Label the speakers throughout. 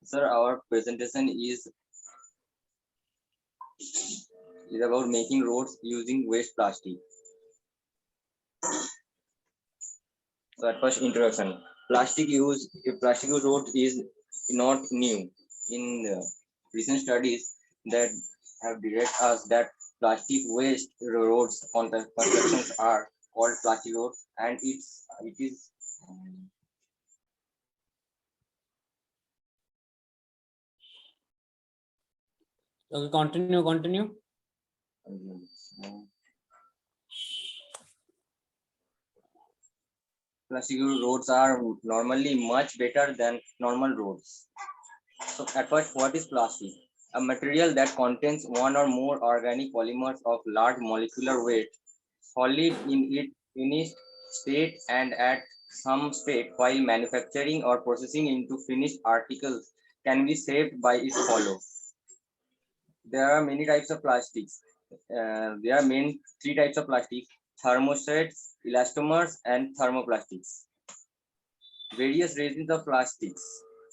Speaker 1: Sir, our presentation is about making roads using waste plastic. So at first introduction, plastic use road is not new. In recent studies that have directed us that plastic waste roads on the constructions are called plastic roads, and it is
Speaker 2: Okay, continue.
Speaker 1: Plastic roads are normally much better than normal roads. So at first, what is plastic? A material that contains one or more organic polymers of large molecular weight, solid in its finished state and at some state while manufacturing or processing into finished articles can be saved by its follow. There are many types of plastics. There are main three types of plastic: thermosets, elastomers, and thermoplastics. Various resins of plastics.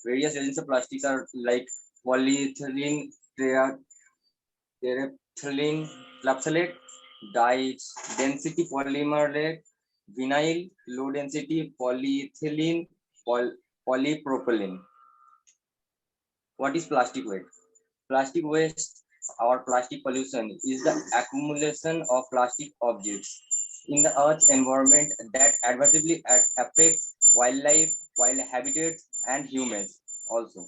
Speaker 1: Various resins of plastics are like polyethylene, terephthalene, capsulate, dyes, density polymerate, vinyl, low density polyethylene, polypropylene. What is plastic waste? Plastic waste or plastic pollution is the accumulation of plastic objects in the Earth's environment that adversely affects wildlife, wild habitats, and humans also.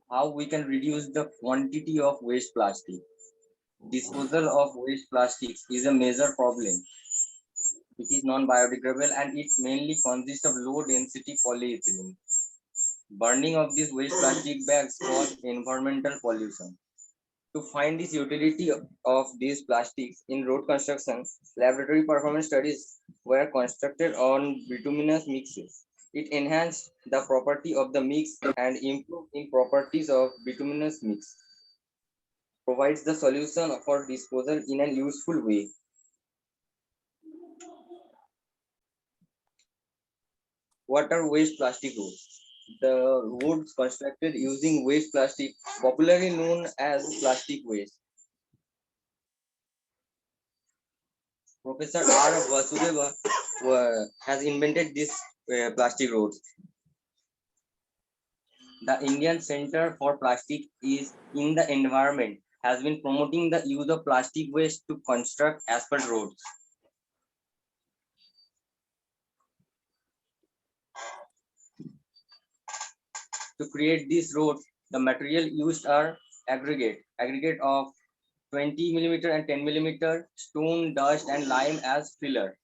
Speaker 1: How we can reduce the quantity of waste plastic? Disposal of waste plastics is a major problem. It is non-biodegradable and it mainly consists of low-density polyethylene. Burning of these waste plastic bags cause environmental pollution. To find this utility of these plastics in road construction, laboratory performance studies were constructed on bituminous mixes. It enhanced the property of the mix and improved in properties of bituminous mix. Provides the solution for disposal in a useful way. What are waste plastic roads? The roads constructed using waste plastic, popularly known as plastic waste. Professor R. Vasudeva has invented these plastic roads. The Indian Center for Plastic is in the Environment has been promoting the use of plastic waste to construct asphalt roads. To create these roads, the material used are aggregate of 20 millimeter and 10 millimeter, stone, dust, and lime as filler.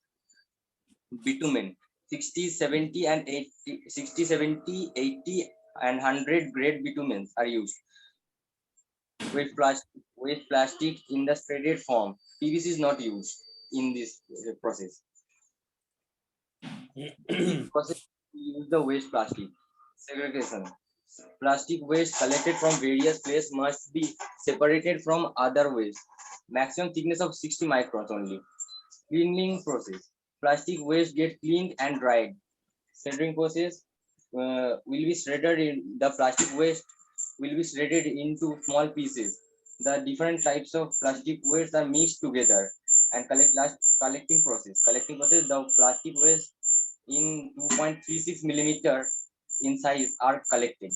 Speaker 1: Bitumen, 60, 70, and 80, 60, 70, 80, and 100 grade bitumens are used. With plastic in the shredded form. PVC is not used in this process. Process to use the waste plastic. Segregation. Plastic waste collected from various places must be separated from other waste. Maximum thickness of 60 microns only. Cleaning process. Plastic waste get cleaned and dried. Shredding process will be shredded in the plastic waste will be shredded into small pieces. The different types of plastic waste are mixed together and collecting process. Collecting process, the plastic waste in 2.36 millimeter in size are collected.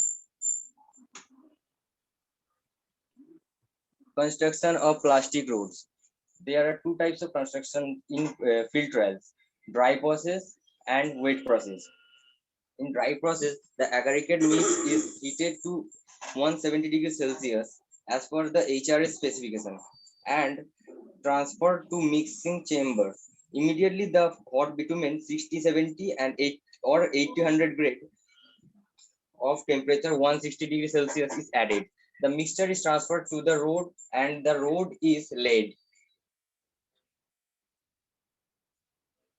Speaker 1: Construction of plastic roads. There are two types of construction in field trials: dry process and wet process. In dry process, the aggregate mix is heated to 170 degrees Celsius as per the HRS specification and transferred to mixing chamber. Immediately, the hot bitumen 60, 70, and 8 or 800 grade of temperature 160 degrees Celsius is added. The mixture is transferred to the road and the road is laid.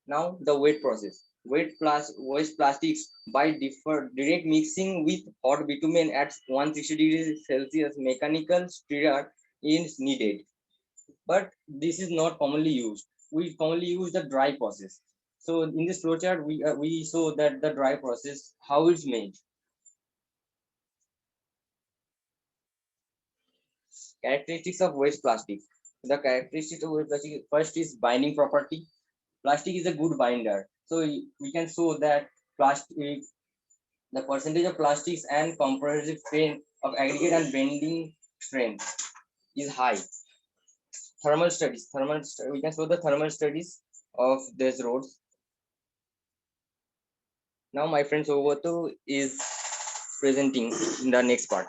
Speaker 1: Now the wet process. Waste plastics by direct mixing with hot bitumen at 160 degrees Celsius mechanical stirrer is needed. But this is not commonly used. We commonly use the dry process. So in this flowchart, we saw that the dry process, how it's made. Characteristics of waste plastic. The characteristics of waste plastic, first is binding property. Plastic is a good binder. So we can show that plastic, the percentage of plastics and compressive strain of aggregate and bending strength is high. Thermal studies. We can show the thermal studies of these roads. Now my friend Sogoto is presenting in the next part.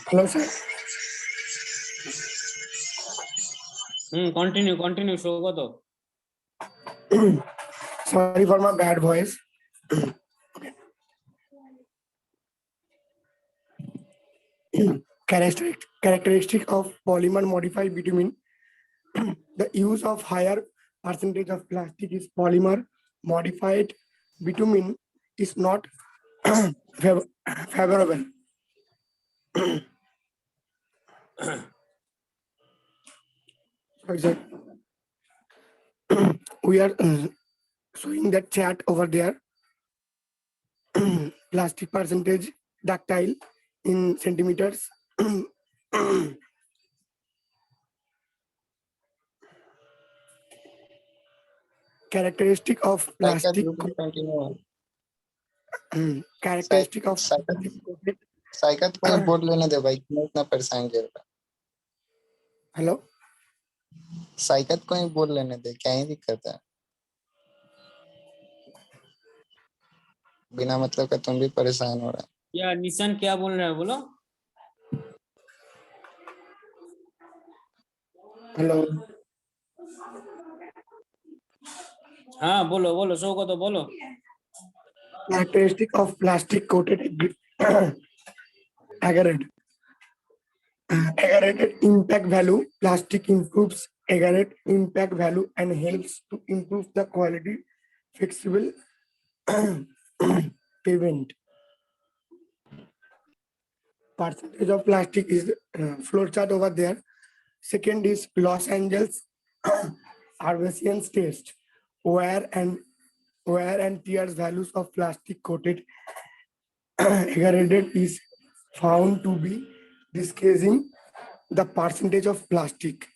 Speaker 3: Hello, sir.
Speaker 2: Continue, Shogoto.
Speaker 3: Sorry for my bad voice. Characteristic of polymer modified bitumen. The use of higher percentage of plastic is polymer modified bitumen is not favorable. Sorry, sir. We are showing that chart over there. Plastic percentage ductile in centimeters. Characteristic of plastic.
Speaker 4: You can continue.
Speaker 3: Characteristic of
Speaker 4: Saikat को ही बोल लेने दे भाई, क्यों इतना परेशान कर रहा है?
Speaker 3: हेलो,
Speaker 4: साइकत को ही बोल लेने दे, क्या ही दिक्कत है? बिना मतलब का तुम भी परेशान हो रहा है।
Speaker 2: या निशान क्या बोल रहा है बोलो?
Speaker 3: हेलो,
Speaker 2: हाँ बोलो Shogoto बोलो.
Speaker 3: characteristic of plastic coated aggregate. Aggregate impact value. Plastic improves aggregate impact value and helps to improve the quality flexible pavement. Percentage of plastic is flow chart over there. Second is Los Angeles Arvesian test, wear and tears values of plastic coated aggregate is found to be decreasing the percentage of plastic.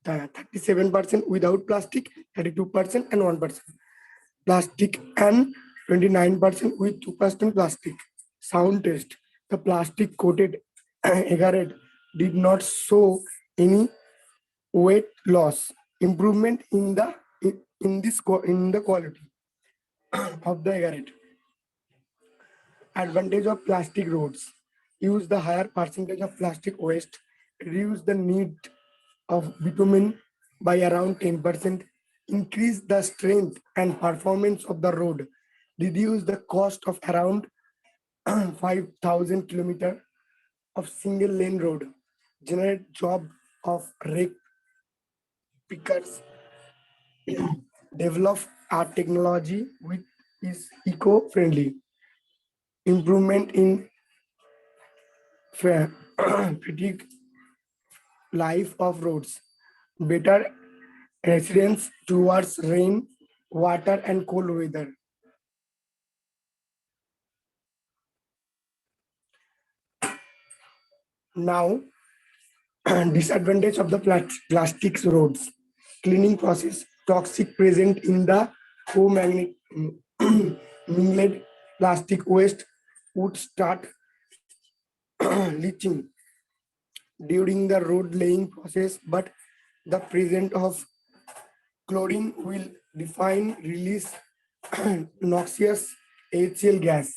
Speaker 3: 37% without plastic, 32% and 1% plastic, and 29% with 2% plastic. Sound test. The plastic coated aggregate did not show any weight loss, improvement in the quality of the aggregate. Advantage of plastic roads. Use the higher percentage of plastic waste, reduce the need of bitumen by around 10%, increase the strength and performance of the road, reduce the cost of around 5,000 kilometers of single lane road, generate job of rake pickers, develop our technology which is eco-friendly, improvement in fatigue life of roads, better resilience towards rain, water and cold weather. Now, disadvantage of the plastics roads. Cleaning process, toxic present in the mingled plastic waste would start leaching during the road laying process, but the presence of chlorine will define release noxious HCl gas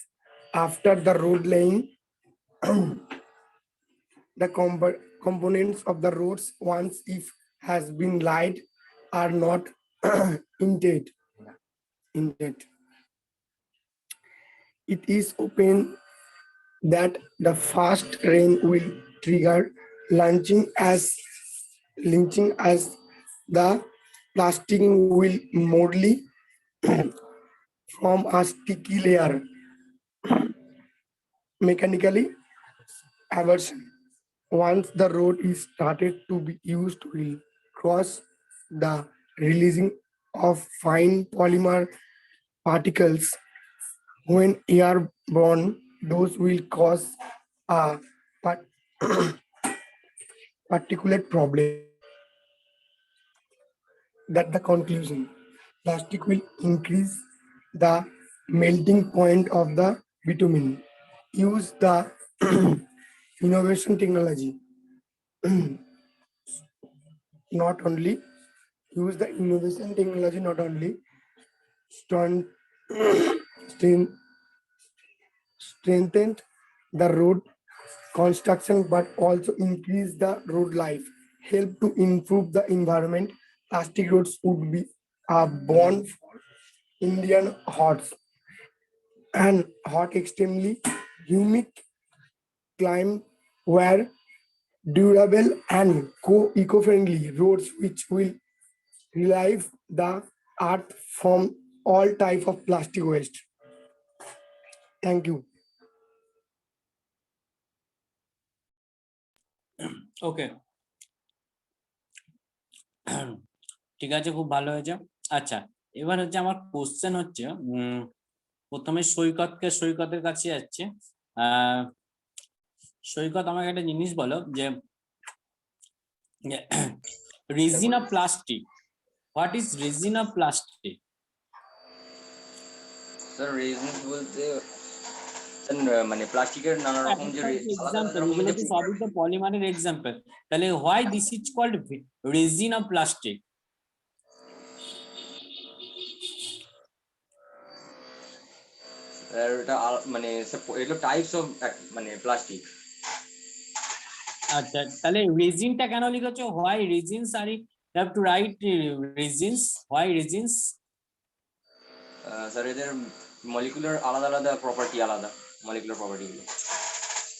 Speaker 3: after the road laying. The components of the roads once if has been laid are not intact. It is open that the fast rain will trigger lynching as the plastic will mostly form a sticky layer mechanically aversion. Once the road is started to be used, will cross the releasing of fine polymer particles when airborne. Those will cause a par- particulate problem. That the conclusion. Plastic will increase the melting point of the bitumen. Use the innovation technology. Not only use the innovation technology, not only strong, strength, strengthened the road construction, but also increase the road life, help to improve the environment. Plastic roads would be a bond for Indian hots and hot, extremely humid climate where durable and eco-friendly roads which will relieve the earth from all type of plastic waste. Thank you.
Speaker 2: ওকে, ঠিক আছে, খুব ভালো হয়েছে। আচ্ছা, এবার হচ্ছে আমার question হচ্ছে, প্রথমে সৈকতের কাছে যাচ্ছে। সৈকত, আমাকে একটা জিনিস বলো যে resin of plastic, what is resin of plastic?
Speaker 1: Sir resin বলতে মানে প্লাস্টিকের নানা রকম যে
Speaker 2: এক্সাম্পল, এগুলো তো সবই তো পলিমারের এক্সাম্পল। তাহলে why this is called resin of plastic?
Speaker 1: এটা মানে এগুলো টাইপস অফ মানে প্লাস্টিক।
Speaker 2: আচ্ছা, তাহলে রেজিনটা কেন লিখেছো? Why resins are you have to write resins, why resins?
Speaker 1: Sir এদের মলিকুলার আলাদা আলাদা প্রপার্টি, আলাদা মলিকুলার প্রপার্টি গুলো।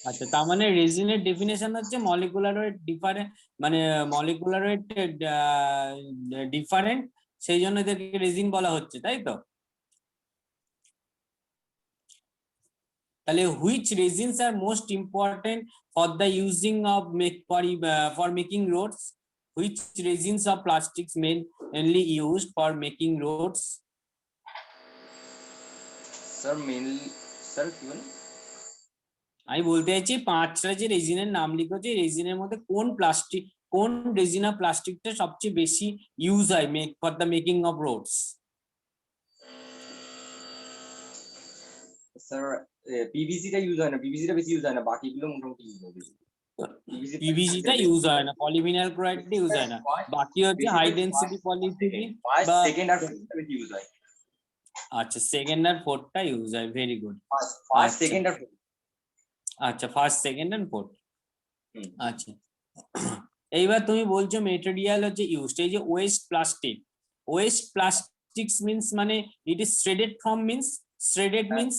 Speaker 2: আচ্ছা, তার মানে রেজিনের ডেফিনেশন হচ্ছে মলিকুলার ওয়েট ডিফারেন্ট, মানে মলিকুলার ওয়েট ডিফারেন্ট, সেই জন্য এদেরকে রেজিন বলা হচ্ছে, তাই তো? তাহলে which resins are most important for the using of for making roads? Which resins of plastics mainly used for making roads?
Speaker 1: Sir mainly, sir কি বলেন?
Speaker 2: আমি বলতে চাইছি 5টা যে রেজিনের নাম লিখেছি, রেজিনের মধ্যে কোন রেজিন অফ প্লাস্টিকটা সবচেয়ে বেশি ইউজ হয় for the making of roads?
Speaker 1: Sir পিভিসিটা ইউজ হয় না, পিভিসিটা বেশি ইউজ হয় না, বাকিগুলো মোটামুটি ইউজ হয়।
Speaker 2: পিভিসিটা ইউজ হয় না, পলিভিনাইল ক্লোরাইডটা ইউজ হয় না, বাকি হচ্ছে হাই ডেনসিটি পলিইথিলিন বা
Speaker 1: সেকেন্ড আর ফোর্থটা বেশি ইউজ হয়।
Speaker 2: আচ্ছা, সেকেন্ড আর ফোর্থটা ইউজ হয়, ভেরি গুড।
Speaker 1: ফার্স্ট, সেকেন্ড আর ফোর্থ।
Speaker 2: আচ্ছা, ফার্স্ট, সেকেন্ড এন্ড ফোর্থ। আচ্ছা, এইবার তুমি বলছো মেটেরিয়াল হচ্ছে ইউজড, এই যে ওয়েস্ট প্লাস্টিক্স মিন্স মানে it is shredded from means, shredded means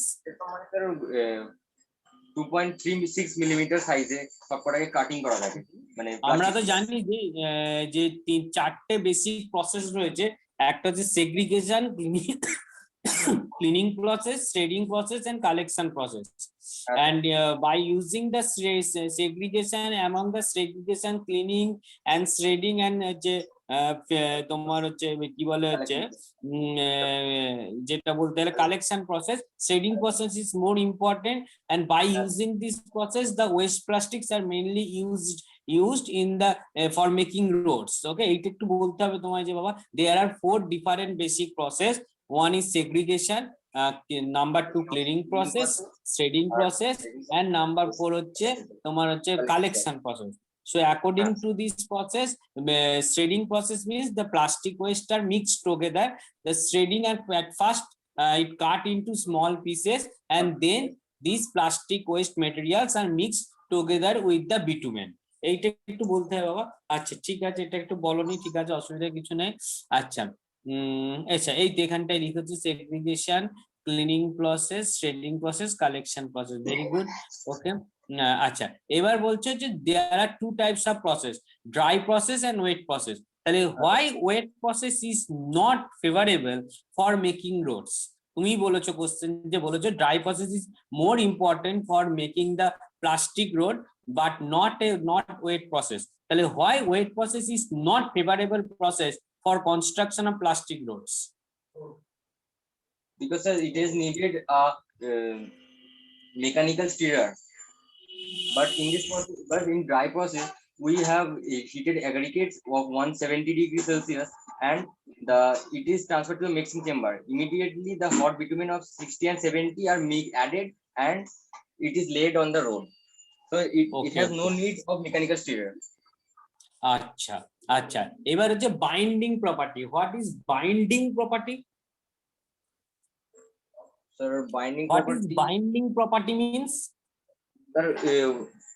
Speaker 1: 2.36 millimetre সাইজে সবকটাকে কাটিং করা থাকে। মানে
Speaker 2: আমরা তো জানি যে 4টে বেসিক প্রসেস রয়েছে, একটা হচ্ছে segregation, cleaning process, shredding process and collection process. And by using the segregation, among the segregation, cleaning and shredding and তোমার হচ্ছে কি বলে হচ্ছে যেটা বলতে গেলে collection process, shredding process is more important, and by using this process the waste plastics are mainly used in the for making roads. Okay, এইটা একটু বলতে হবে তোমায় যে বাবা, there are 4 different basic process. One is segregation, number 2 cleaning process, shredding process, and number 4 হচ্ছে তোমার হচ্ছে collection process. So according to this process, shredding process means the plastic waste are mixed together. The shredding at first it cut into small pieces, and then these plastic waste materials are mixed together with the bitumen. এইটা একটু বলতে হবে বাবা। আচ্ছা, ঠিক আছে, এটা একটু বলনি, ঠিক আছে, অসুবিধা কিছু নেই। আচ্ছা, আচ্ছা, এই এখানটায় লিখেছি segregation, cleaning process, shredding process, collection process, very good. Okay, আচ্ছা, এবার বলছে যে there are 2 types of process, dry process and wet process. তাহলে why wet process is not favourable for making roads? তুমি বলেছো কোশ্চেন যে বলেছো dry process is more important for making the plastic road but not wet process. তাহলে why wet process is not favorable process for construction of plastic roads?
Speaker 1: because sir, it is needed a mechanical stirrer. But in this process, but in dry process, we have heated aggregates of 170 degrees Celsius, and it is transferred to the mixing chamber. Immediately, the hot bitumen of 60 and 70 are added, and it is laid on the road. So it has no need of mechanical stirrer.
Speaker 2: আচ্ছা আচ্ছা, এবার হচ্ছে binding property. What is binding property?
Speaker 1: Sir, binding
Speaker 2: what is
Speaker 1: property.
Speaker 2: Binding property means?
Speaker 1: Sir,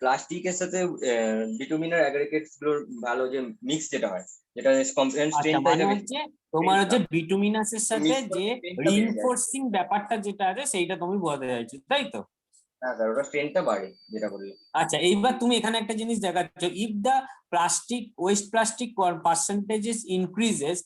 Speaker 1: প্লাস্টিকের সাথে বিটুমিনের অ্যাগ্রিগেটস গুলোর ভালো যে mix যেটা হয়, যেটা
Speaker 2: আচ্ছা, মানে হচ্ছে তোমার হচ্ছে বিটুমিনাসের সাথে যে রিইনফোর্সিং ব্যাপারটা যেটা আছে সেইটা তুমি বলতে চাইছো, তাই তো?
Speaker 1: হ্যাঁ স্যার, ওটা স্ট্রেন্থটা বাড়ে যেটা বললে।
Speaker 2: আচ্ছা, এইবার তুমি এখানে একটা জিনিস দেখাচ্ছ, if the plastic waste plastic percentages increases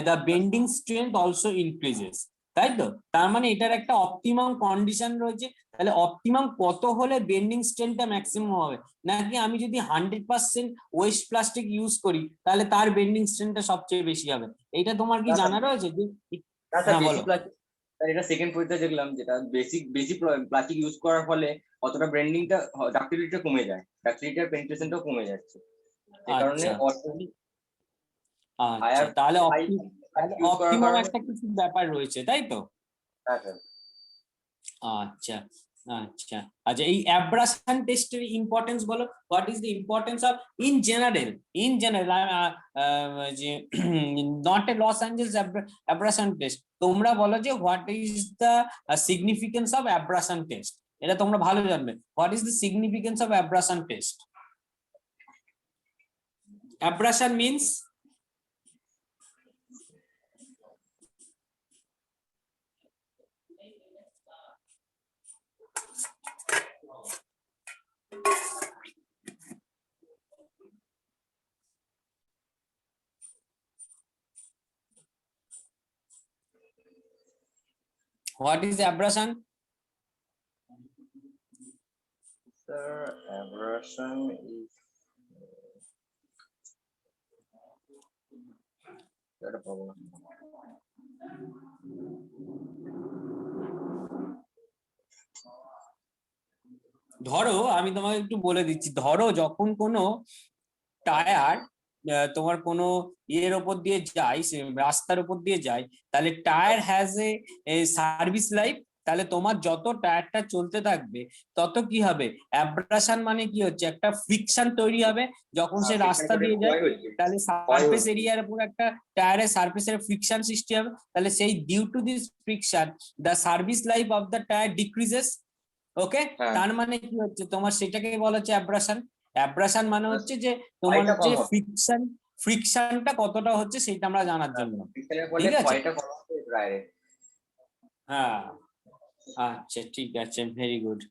Speaker 2: the bending strength also increases, তাই তো? তার মানে এটার একটা অপটিমাম কন্ডিশন রয়েছে। তাহলে অপটিমাম কত হলে বেন্ডিং স্ট্রেংথটা ম্যাক্সিমাম হবে? নাকি আমি যদি 100% ওয়েস্ট প্লাস্টিক ইউজ করি তাহলে তার বেন্ডিং স্ট্রেংথটা সবচেয়ে বেশি হবে? এটা তোমার কি জানা রয়েছে? হ্যাঁ বলো।
Speaker 1: এটা সেকেন্ড পয়েন্টটা দেখলাম, যেটা বেশি প্লাস্টিক ইউজ করার ফলে কতটা ব্র্যান্ডিংটা, ডাক্টিলিটিটা কমে যায়, ডাক্টিলিটির পেনিট্রেশনটাও কমে যাচ্ছে। এই কারণে
Speaker 2: আচ্ছা, তাহলে অপটিমাম একটা কিছু ব্যাপার রয়েছে, তাই তো?
Speaker 1: হ্যাঁ স্যার।
Speaker 2: আচ্ছা আচ্ছা আচ্ছা, এই অ্যাব্রাশন টেস্টের ইম্পর্টেন্স বলো। What is the importance of in general যে not a Los Angeles abrasion test, তোমরা বলো যে what is the significance of abrasion test? এটা তোমরা ভালো জানবে। What is the significance of abrasion test? Abrasion means what is abrasion?
Speaker 1: Sir, abrasion is a problem.
Speaker 2: ধরো আমি তোমাকে একটু বলে দিচ্ছি, ধরো যখন কোনো টায়ার তোমার কোনো ইয়ের উপর দিয়ে যায়, রাস্তার উপর দিয়ে যায়, তাহলে tyre has a service life. তাহলে তোমার যত টায়ারটা চলতে থাকবে তত কি হবে, অ্যাব্রাশন মানে কি হচ্ছে, একটা ফ্রিকশন তৈরি হবে যখন সে রাস্তা দিয়ে যায়। তাহলে সারফেস এরিয়ার উপর একটা টায়ারের সারফেসের ফ্রিকশন সৃষ্টি হবে। তাহলে সেই due to this friction the service life of the tyre decreases. Okay, তার মানে কি হচ্ছে, তোমার সেটাকে বলা হচ্ছে অ্যাব্রাশন। অ্যাব্রাশন মানে হচ্ছে যে তোমার হচ্ছে ফ্রিকশনটা কতটা হচ্ছে সেটা আমরা জানার জন্য, ঠিক আছে? হ্যাঁ, আচ্ছা ঠিক আছে, ভেরি গুড।